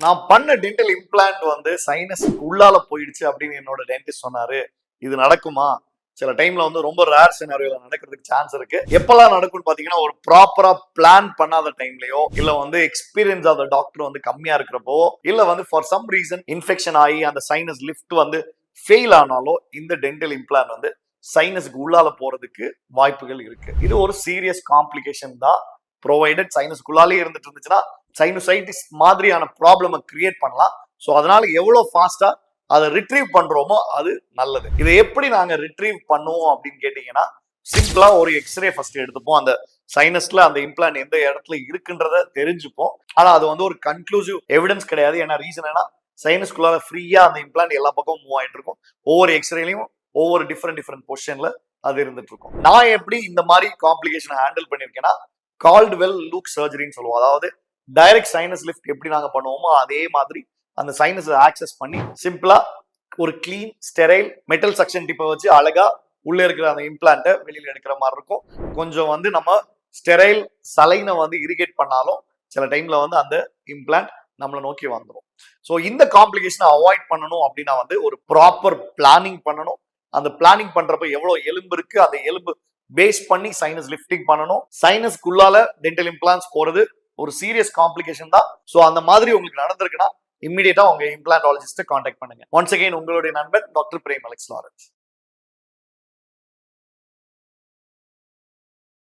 நான் பண்ண dental implant வந்து சைனஸ்க்கு உள்ளால போயிடுச்சு அப்படின்னு என்னோட டென்டிஸ்ட் சொன்னாரு. இது நடக்குமா? சில டைம்ல வந்து ரொம்ப ரேர் சினாரியோல நடக்கிறதுக்கு சான்ஸ் இருக்கு. எப்பெல்லாம் நடக்கும்னு பாத்தீங்கன்னா, ஒரு ப்ராப்பரா பிளான் பண்ணாத டைம்லயோ, இல்ல வந்து எக்ஸ்பீரியன்ஸ் ஆஃப் த டாக்டர் வந்து கம்மியா இருக்கிறப்போ, இல்ல வந்து ஃபார் சம் ரீசன் இன்ஃபெக்ஷன் ஆகி அந்த சைனஸ் லிஃப்ட் வந்து ஃபெயில் ஆனாலோ, இந்த டென்டல் இம்ப்ளான்ட் வந்து சைனஸ்க்கு உள்ளால போறதுக்கு வாய்ப்புகள் இருக்கு. இது ஒரு சீரியஸ் காம்ப்ளிகேஷன் தான். ப்ரொவைடட் சைனஸ்குள்ளாலே இருந்துட்டு இருந்துச்சுன்னா சைனசைட்டிஸ் மாதிரியான ப்ராப்ளமை கிரியேட் பண்ணலாம். ஸோ அதனால எவ்வளவு ஃபாஸ்டா அதை ரிட்ரீவ் பண்றோமோ அது நல்லது. இதை எப்படி நாங்க ரிட்ரீவ் பண்ணுவோம் அப்படின்னு கேட்டீங்கன்னா, சிம்பிளா ஒரு எக்ஸ்ரே ஃபர்ஸ்ட் எடுத்துப்போம். அந்த சைனஸ்ல அந்த இம்ப்ளான்ட் எந்த இடத்துல இருக்குன்றத தெரிஞ்சுப்போம். ஆனா அது வந்து ஒரு கன்க்ளூசிவ் எவிடன்ஸ் கிடையாது. ஏன்னா ரீசன் என்ன, சைனஸ்குள்ளார ஃப்ரீயா அந்த இம்ப்ளான்ட் எல்லா பக்கமும் மூவ் ஆயிட்டு இருக்கும். ஒவ்வொரு எக்ஸ்ரேலையும் ஒவ்வொரு டிஃப்ரெண்ட் பொசிஷன்ல அது இருந்துட்டு இருக்கும். நான் எப்படி இந்த மாதிரி காம்ப்ளிகேஷனை ஹேண்டில் பண்ணிருக்கேன்னா, கால்ட்வெல் லூக் சர்ஜரின்னு சொல்லுவோம். அதாவது டைரக்ட் சைனஸ் லிஃப்ட் எப்படி நாங்க பண்ணுவோமோ அதே மாதிரி அந்த சைனஸ் ஆக்சஸ் பண்ணி சிம்பிளா ஒரு கிளீன் ஸ்டெரைல் மெட்டல் சக்ஷன் டிப்பை வச்சு அழகா உள்ள இருக்கிற அந்த இம்ப்ளான்ட்டை வெளியில எடுக்கிற மாதிரி இருக்கும். கொஞ்சம் வந்து நம்ம ஸ்டெரைல் சலைனை வந்து இரிகேட் பண்ணாலும் சில டைம்ல வந்து அந்த இம்ப்ளான்ட் நம்மளை நோக்கி வந்துடும். ஸோ இந்த காம்ப்ளிகேஷனை அவாய்ட் பண்ணணும் அப்படின்னா வந்து ஒரு ப்ராப்பர் பிளானிங் பண்ணணும். அந்த பிளானிங் பண்றப்ப எவ்வளவு எலும்பு இருக்கு, அந்த எலும்பு பேஸ் பண்ணி சைனஸ் லிஃப்டிங் பண்ணணும். சைனஸ்க்குள்ளால டென்டல் இம்ப்ளான்ஸ் போறது ஒரு சீரியஸ் காம்ப்ளிகேஷன் தான். ஸோ அந்த மாதிரி உங்களுக்கு நடந்திருக்குன்னா இம்மிடியேட்டா உங்க இம்ப்ளான்டாலஜிஸ்ட கான்டாக்ட் பண்ணுங்க. ஒன்ஸ் அகைன் உங்களுடைய நண்பன் டாக்டர் பிரேம் அலெக்ஸ் லாரன்ஸ்.